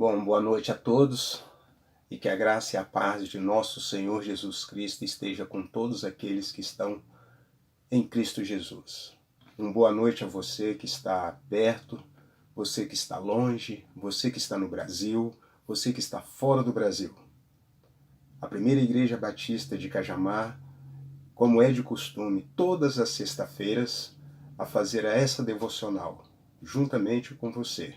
Bom, boa noite a todos e que a graça e a paz de nosso Senhor Jesus Cristo esteja com todos aqueles que estão em Cristo Jesus. Boa noite a você que está perto, você que está longe, você que está no Brasil, você que está fora do Brasil. A primeira Igreja Batista de Cajamar, como é de costume, todas as sextas-feiras, a fazer essa devocional, juntamente com você.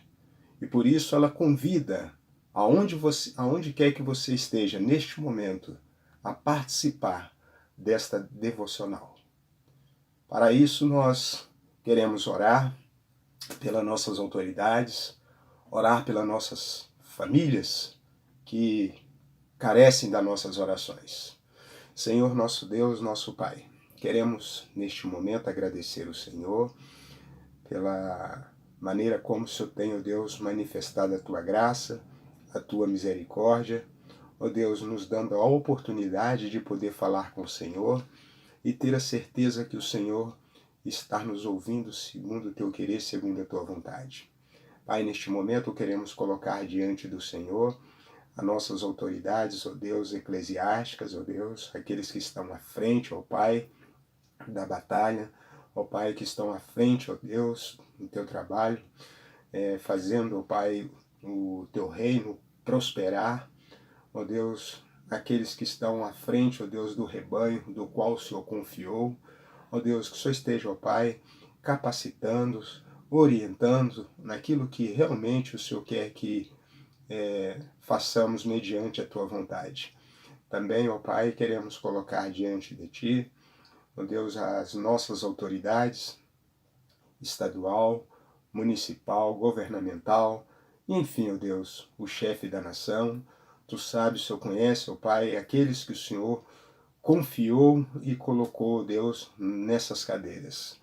E por isso ela convida, aonde quer que você esteja neste momento, a participar desta devocional. Para isso nós queremos orar pelas nossas autoridades, orar pelas nossas famílias que carecem das nossas orações. Senhor nosso Deus, nosso Pai, queremos neste momento agradecer o Senhor pela maneira como o Senhor tem, ó Deus, manifestado a Tua graça, a Tua misericórdia, ó Deus, nos dando a oportunidade de poder falar com o Senhor e ter a certeza que o Senhor está nos ouvindo segundo o Teu querer, segundo a Tua vontade. Pai, neste momento queremos colocar diante do Senhor as nossas autoridades, ó Deus, eclesiásticas, ó Deus, aqueles que estão à frente, ó Pai, da batalha, ó Pai, que estão à frente, ó Deus, no Teu trabalho, fazendo, ó Pai, o Teu reino prosperar, ó Deus, aqueles que estão à frente, ó Deus, do rebanho, do qual o Senhor confiou, ó Deus, que o Senhor esteja, ó Pai, capacitando-os, orientando naquilo que realmente o Senhor quer que façamos mediante a Tua vontade. Também, ó Pai, queremos colocar diante de Ti, ó Deus, as nossas autoridades, estadual, municipal, governamental, enfim, ó Deus, o chefe da nação. Tu sabes, o Senhor conhece, ó Pai, aqueles que o Senhor confiou e colocou, ó Deus, nessas cadeiras.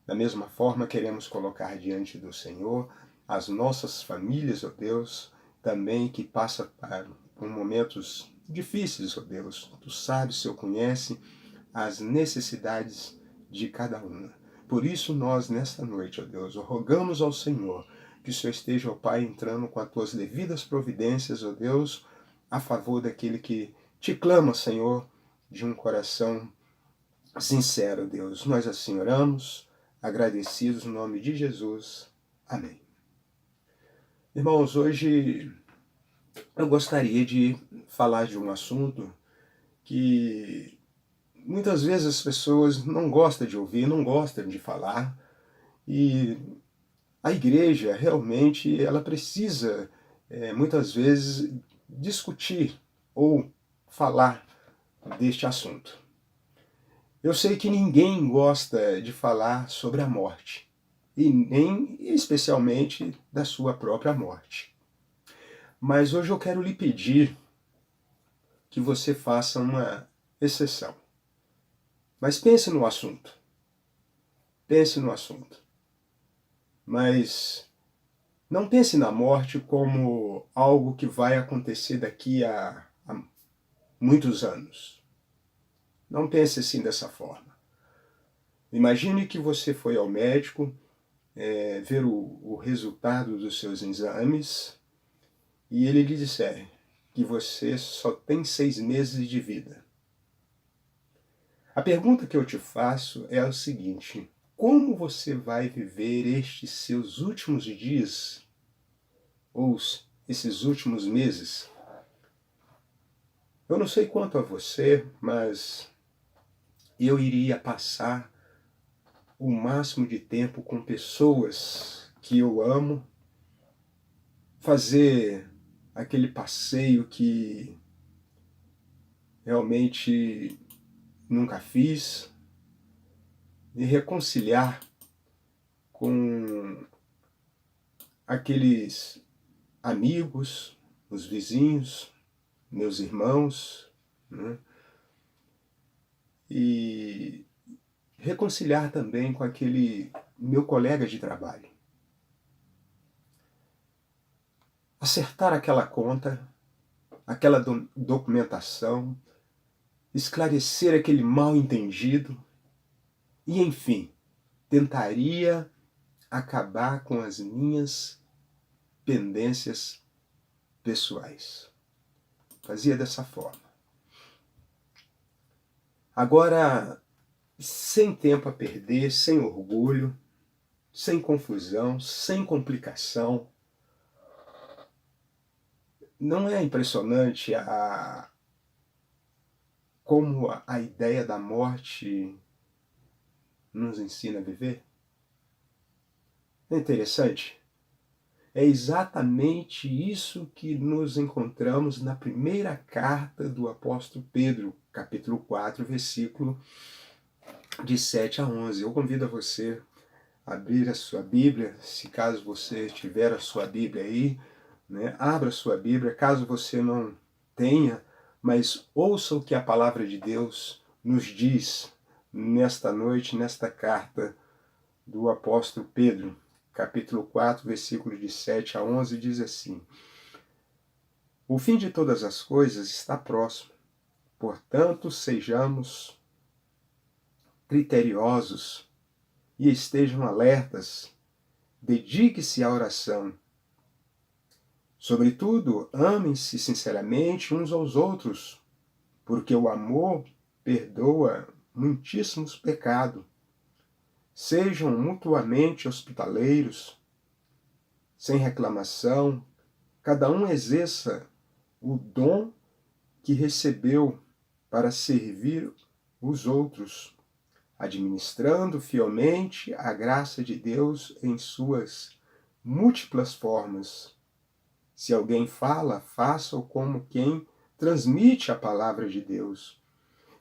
Da mesma forma, queremos colocar diante do Senhor as nossas famílias, ó Deus, também que passam por momentos difíceis, ó Deus. Tu sabes, o Senhor conhece as necessidades de cada uma. Por isso nós, nesta noite, ó Deus, rogamos ao Senhor que o Senhor esteja, ó Pai, entrando com as Tuas devidas providências, ó Deus, a favor daquele que Te clama, Senhor, de um coração sincero, Deus. Nós assim oramos, agradecidos no nome de Jesus. Amém. Irmãos, hoje eu gostaria de falar de um assunto que muitas vezes as pessoas não gostam de ouvir, não gostam de falar, e a igreja realmente ela precisa muitas vezes discutir ou falar deste assunto. Eu sei que ninguém gosta de falar sobre a morte, e nem especialmente da sua própria morte. Mas hoje eu quero lhe pedir que você faça uma exceção. Mas pense no assunto. Pense no assunto. Mas não pense na morte como algo que vai acontecer daqui a muitos anos. Não pense assim dessa forma. Imagine que você foi ao médico ver o resultado dos seus exames e ele lhe disser que você só tem 6 meses de vida. A pergunta que eu te faço é a seguinte: como você vai viver estes seus últimos dias, ou esses últimos meses? Eu não sei quanto a você, mas eu iria passar o máximo de tempo com pessoas que eu amo, fazer aquele passeio que realmente nunca fiz, me reconciliar com aqueles amigos, os vizinhos, meus irmãos, né? E reconciliar também com aquele meu colega de trabalho. Acertar aquela conta, aquela documentação, esclarecer aquele mal-entendido e, enfim, tentaria acabar com as minhas pendências pessoais. Fazia dessa forma. Agora, sem tempo a perder, sem orgulho, sem confusão, sem complicação. Não é impressionante como a ideia da morte nos ensina a viver? É interessante? É exatamente isso que nos encontramos na primeira carta do apóstolo Pedro, capítulo 4, versículo de 7 a 11. Eu convido a você a abrir a sua Bíblia, se caso você tiver a sua Bíblia aí, né? Abra a sua Bíblia, caso você não tenha, mas ouça o que a palavra de Deus nos diz nesta noite, nesta carta do apóstolo Pedro, capítulo 4, versículos de 7 a 11, diz assim: O fim de todas as coisas está próximo, portanto sejamos criteriosos e estejam alertas, dedique-se à oração. Sobretudo, amem-se sinceramente uns aos outros, porque o amor perdoa muitíssimos pecados. Sejam mutuamente hospitaleiros, sem reclamação, cada um exerça o dom que recebeu para servir os outros, administrando fielmente a graça de Deus em suas múltiplas formas. Se alguém fala, faça-o como quem transmite a palavra de Deus.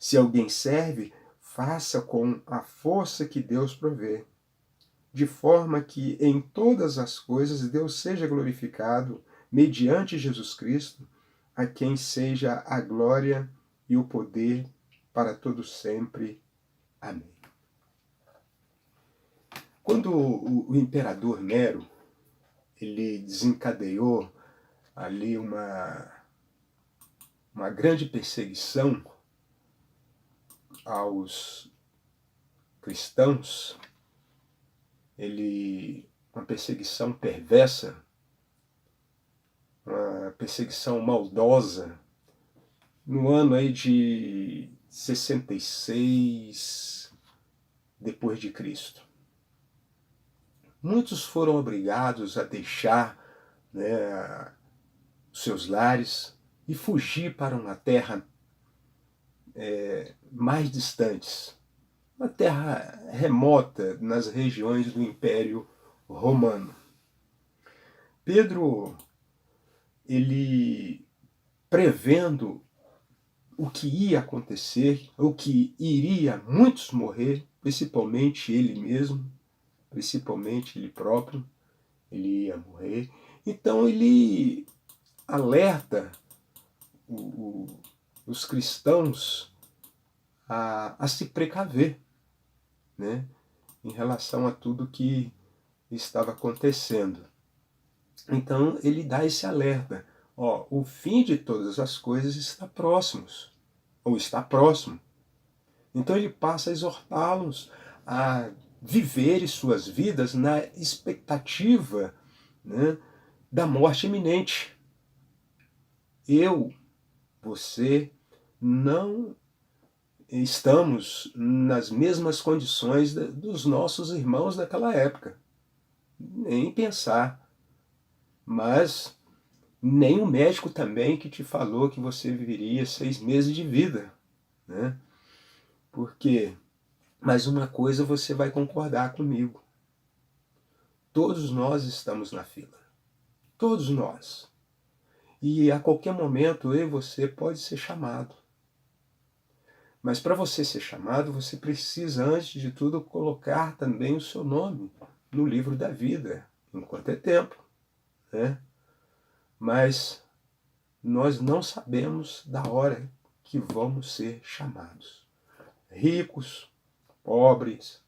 Se alguém serve, faça com a força que Deus provê, de forma que em todas as coisas Deus seja glorificado mediante Jesus Cristo, a quem seja a glória e o poder para todo sempre. Amém. Quando o imperador Nero ele desencadeou ali uma grande perseguição aos cristãos, uma perseguição perversa, uma perseguição maldosa, no ano aí de 66 depois de Cristo. Muitos foram obrigados a deixar, né, seus lares e fugir para uma terra mais distantes, uma terra remota nas regiões do Império Romano. Pedro, ele prevendo o que ia acontecer, o que iria muitos morrer, principalmente ele mesmo, principalmente ele próprio, ele ia morrer. Então ele alerta os cristãos a se precaver, né, em relação a tudo que estava acontecendo. Então ele dá esse alerta: o fim de todas as coisas está próximo, ou está próximo. Então ele passa a exortá-los a viverem suas vidas na expectativa, né, da morte iminente. Você não estamos nas mesmas condições dos nossos irmãos daquela época. Nem pensar. Mas nem o médico também que te falou que você viveria 6 meses de vida, né? Porque, mas uma coisa você vai concordar comigo. Todos nós estamos na fila. Todos nós. E a qualquer momento eu e você pode ser chamado. Mas para você ser chamado, você precisa, antes de tudo, colocar também o seu nome no livro da vida, enquanto é tempo, né? Mas nós não sabemos da hora que vamos ser chamados. Ricos, pobres,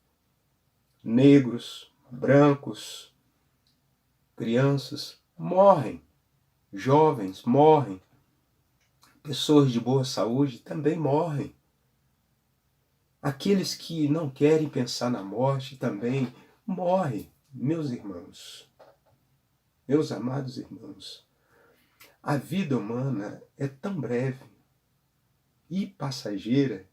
negros, brancos, crianças morrem, jovens morrem, pessoas de boa saúde também morrem. Aqueles que não querem pensar na morte também morrem, meus irmãos, meus amados irmãos. A vida humana é tão breve e passageira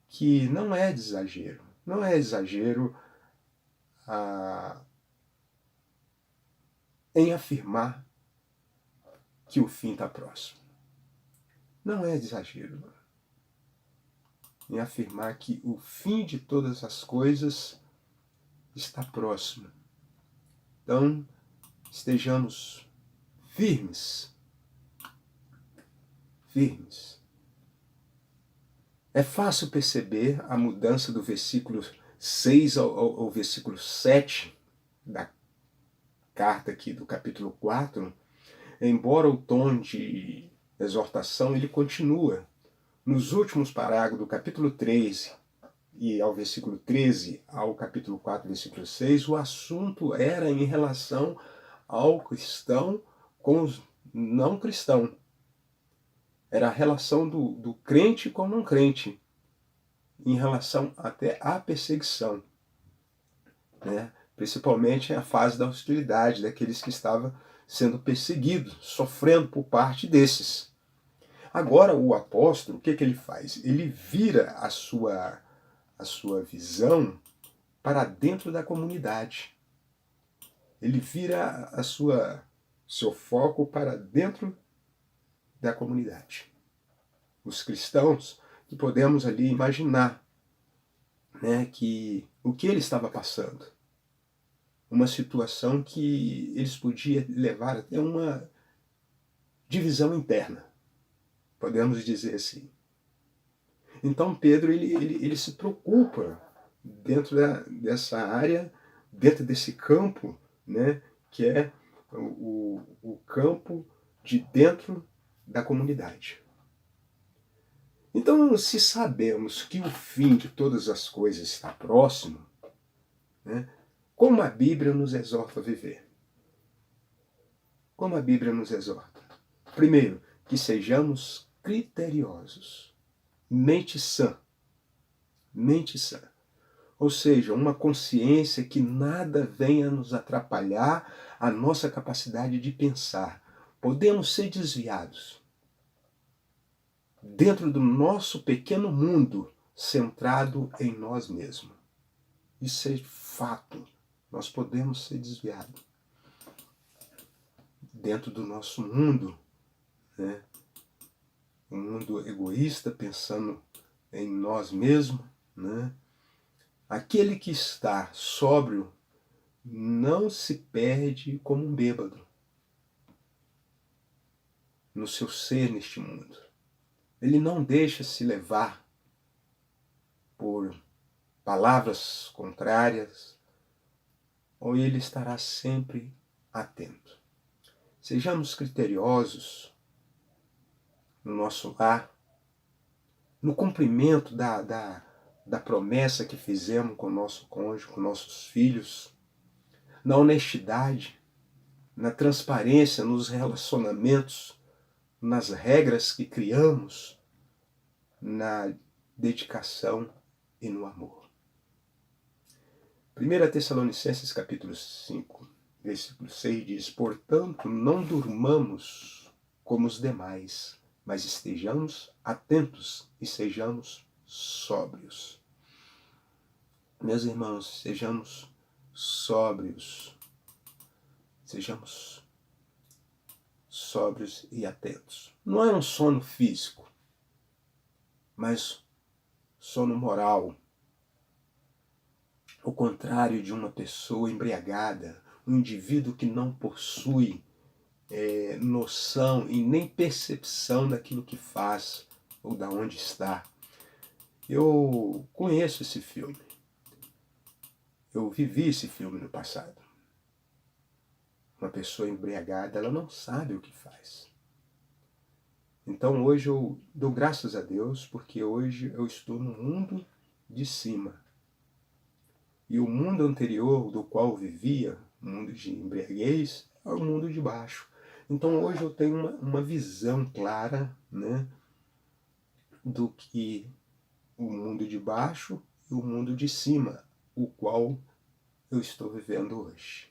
que não é de exagero. Não é exagero em afirmar que o fim está próximo. Não é exagero em afirmar que o fim de todas as coisas está próximo. Então, estejamos firmes. Firmes. É fácil perceber a mudança do versículo 6 ao versículo 7 da carta aqui do capítulo 4, embora o tom de exortação ele continua. Nos últimos parágrafos do capítulo 13 e ao versículo 13 ao capítulo 4, versículo 6, o assunto era em relação ao cristão com os não cristãos. Era a relação do crente com o não crente, em relação até à perseguição, né? Principalmente a fase da hostilidade, daqueles que estavam sendo perseguidos, sofrendo por parte desses. Agora o apóstolo, o que ele faz? Ele vira a sua visão para dentro da comunidade. Ele vira seu foco para dentro da comunidade. Os cristãos, que podemos ali imaginar, né, que o que ele estava passando. Uma situação que eles podiam levar até uma divisão interna, podemos dizer assim. Então Pedro ele se preocupa dentro dessa área, dentro desse campo, né, que é o campo de dentro da comunidade. Então, se sabemos que o fim de todas as coisas está próximo, né, como a Bíblia nos exorta a viver? Como a Bíblia nos exorta? Primeiro, que sejamos criteriosos, mente sã. Mente sã. Ou seja, uma consciência que nada venha nos atrapalhar a nossa capacidade de pensar. Podemos ser desviados dentro do nosso pequeno mundo centrado em nós mesmos. Isso é fato. Nós podemos ser desviados dentro do nosso mundo, né? Um mundo egoísta, pensando em nós mesmos, né? Aquele que está sóbrio não se perde como um bêbado no seu ser neste mundo. Ele não deixa se levar por palavras contrárias, ou ele estará sempre atento. Sejamos criteriosos no nosso lar, no cumprimento da promessa que fizemos com o nosso cônjuge, com nossos filhos, na honestidade, na transparência, nos relacionamentos, nas regras que criamos, na dedicação e no amor. 1 Tessalonicenses capítulo 5, versículo 6 diz: portanto, não durmamos como os demais, mas estejamos atentos e sejamos sóbrios. Meus irmãos, sejamos sóbrios. Sejamos sóbrios e atentos. Não é um sono físico, mas sono moral. O contrário de uma pessoa embriagada, um indivíduo que não possui noção e nem percepção daquilo que faz ou da onde está. Eu conheço esse filme. Eu vivi esse filme no passado. Uma pessoa embriagada, ela não sabe o que faz. Então hoje eu dou graças a Deus, porque hoje eu estou no mundo de cima. E o mundo anterior do qual eu vivia, o mundo de embriaguez, é o mundo de baixo. Então hoje eu tenho uma visão clara, né, do que o mundo de baixo e o mundo de cima, o qual eu estou vivendo hoje.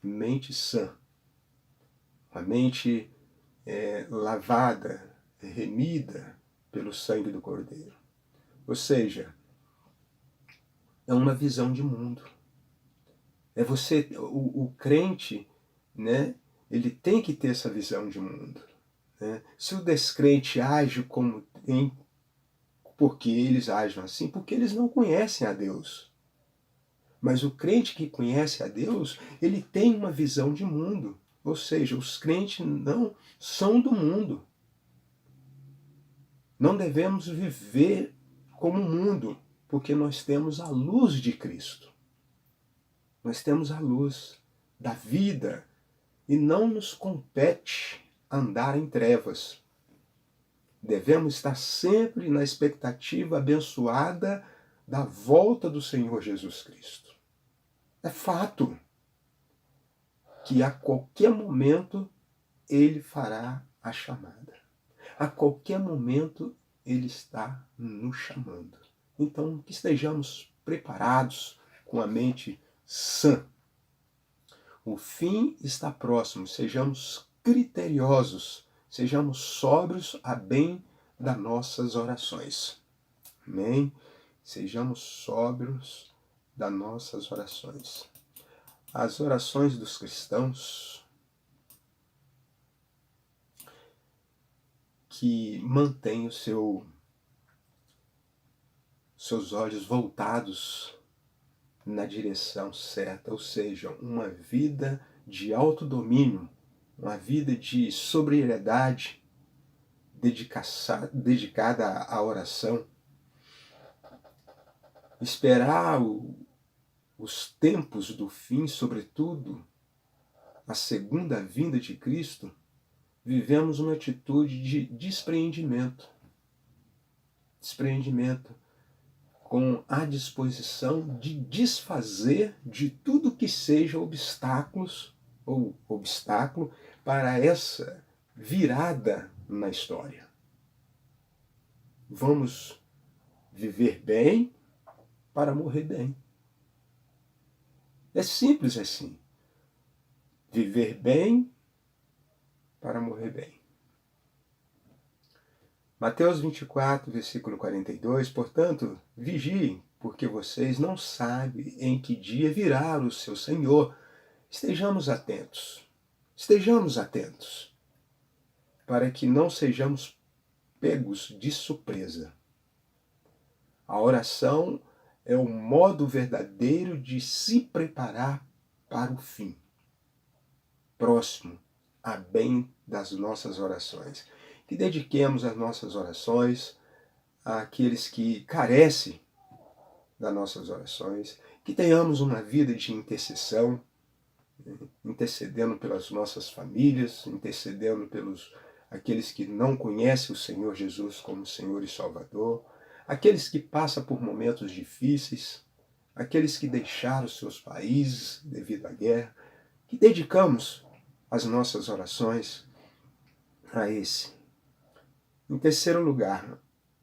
Mente sã. A mente lavada, remida pelo sangue do Cordeiro. Ou seja, é uma visão de mundo. É você, o crente, né, ele tem que ter essa visão de mundo. Né? Se o descrente age como tem, porque eles agem assim, porque eles não conhecem a Deus. Mas o crente que conhece a Deus, ele tem uma visão de mundo. Ou seja, os crentes não são do mundo. Não devemos viver como o mundo, porque nós temos a luz de Cristo. Nós temos a luz da vida e não nos compete andar em trevas. Devemos estar sempre na expectativa abençoada da volta do Senhor Jesus Cristo. É fato que a qualquer momento Ele fará a chamada. A qualquer momento Ele está nos chamando. Então, que estejamos preparados com a mente sã. O fim está próximo, sejamos criteriosos, sejamos sóbrios a bem das nossas orações. Amém? Sejamos sóbrios das nossas orações. As orações dos cristãos que mantêm seus olhos voltados na direção certa, ou seja, uma vida de autodomínio, uma vida de sobriedade, dedicada à oração. Esperar os tempos do fim, sobretudo a segunda vinda de Cristo, vivemos uma atitude de despreendimento. Despreendimento com a disposição de desfazer de tudo que seja obstáculos ou obstáculo para essa virada na história. Vamos viver bem para morrer bem. É simples assim. Viver bem para morrer bem. Mateus 24, versículo 42, portanto, vigiem, porque vocês não sabem em que dia virá o seu Senhor. Estejamos atentos, para que não sejamos pegos de surpresa. A oração é o modo verdadeiro de se preparar para o fim, próximo a bem das nossas orações. Que dediquemos as nossas orações àqueles que carecem das nossas orações, que tenhamos uma vida de intercessão, intercedendo pelas nossas famílias, intercedendo pelos aqueles que não conhecem o Senhor Jesus como Senhor e Salvador, aqueles que passam por momentos difíceis, aqueles que deixaram seus países devido à guerra, que dedicamos as nossas orações a esse. Em terceiro lugar,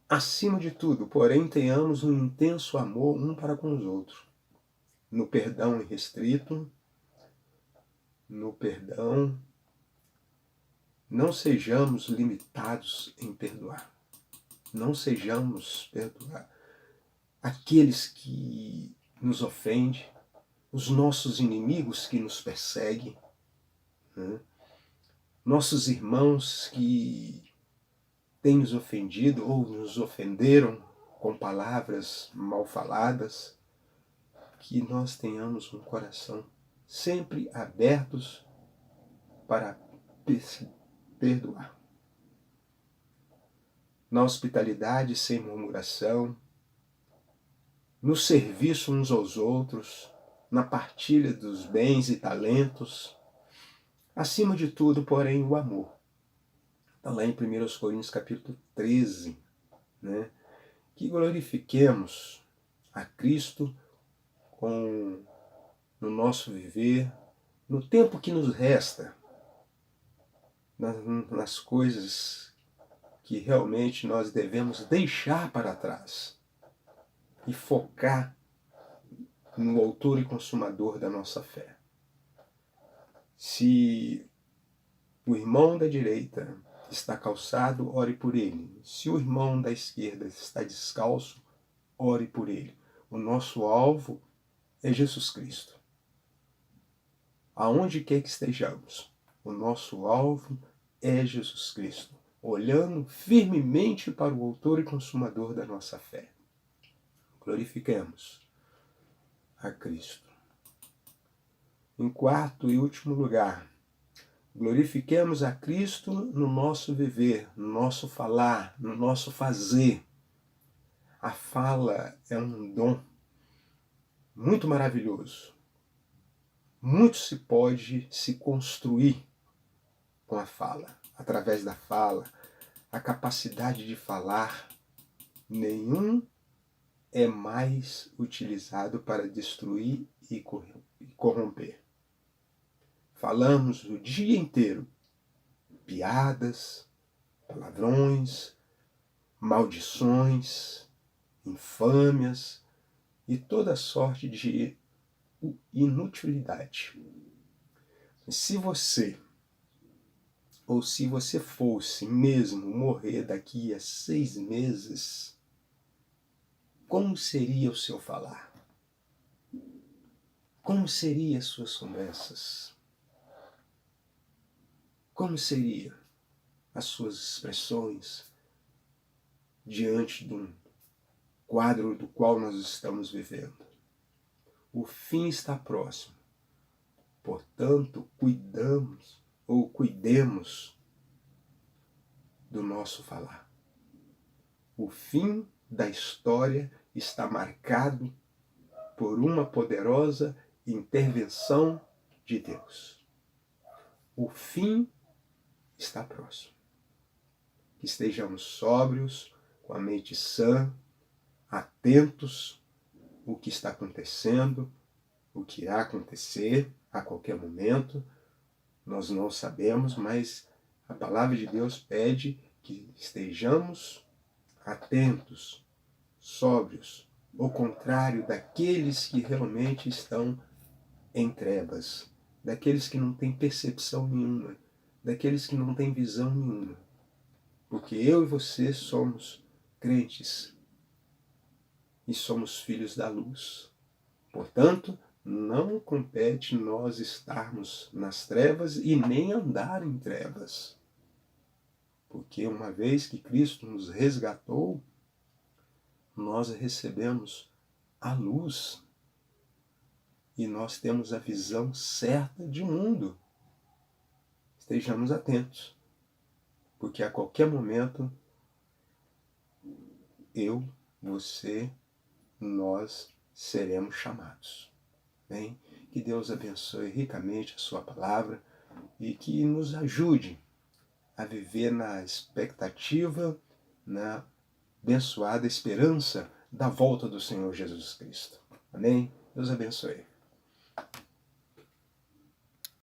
acima de tudo, porém, tenhamos um intenso amor um para com os outros, no perdão irrestrito, no perdão, não sejamos limitados em perdoar. Não sejamos perdoar aqueles que nos ofendem, os nossos inimigos que nos perseguem, né? Nossos irmãos que têm nos ofendido ou nos ofenderam com palavras mal faladas, que nós tenhamos um coração sempre abertos para perdoar. Na hospitalidade sem murmuração, no serviço uns aos outros, na partilha dos bens e talentos, acima de tudo, porém, o amor. Está lá em 1 Coríntios capítulo 13, né? Que glorifiquemos a Cristo no nosso viver, no tempo que nos resta, nas coisas que realmente nós devemos deixar para trás e focar no autor e consumador da nossa fé. Se o irmão da direita está calçado, ore por ele. Se o irmão da esquerda está descalço, ore por ele. O nosso alvo é Jesus Cristo. Aonde quer que estejamos, o nosso alvo é Jesus Cristo, olhando firmemente para o autor e consumador da nossa fé. Glorifiquemos a Cristo. Em quarto e último lugar, glorifiquemos a Cristo no nosso viver, no nosso falar, no nosso fazer. A fala é um dom muito maravilhoso. Muito se pode se construir com a fala, através da fala, a capacidade de falar. Nenhum é mais utilizado para destruir e corromper. Falamos o dia inteiro piadas, palavrões, maldições, infâmias e toda sorte de inutilidade. Se você fosse mesmo morrer daqui a 6 meses, como seria o seu falar? Como seriam as suas conversas? Como seriam as suas expressões diante de um quadro do qual nós estamos vivendo? O fim está próximo. Portanto, cuidemos do nosso falar. O fim da história está marcado por uma poderosa intervenção de Deus. O fim está próximo. Que estejamos sóbrios, com a mente sã, atentos ao que está acontecendo, o que irá acontecer a qualquer momento. Nós não sabemos, mas a palavra de Deus pede que estejamos atentos, sóbrios, ao contrário daqueles que realmente estão em trevas, daqueles que não têm percepção nenhuma, daqueles que não têm visão nenhuma. Porque eu e você somos crentes e somos filhos da luz. Portanto, não compete nós estarmos nas trevas e nem andar em trevas. Porque uma vez que Cristo nos resgatou, nós recebemos a luz e nós temos a visão certa de mundo. Estejamos atentos, porque a qualquer momento eu, você, nós seremos chamados. Bem, que Deus abençoe ricamente a sua palavra e que nos ajude a viver na expectativa, na abençoada esperança da volta do Senhor Jesus Cristo. Amém? Deus abençoe.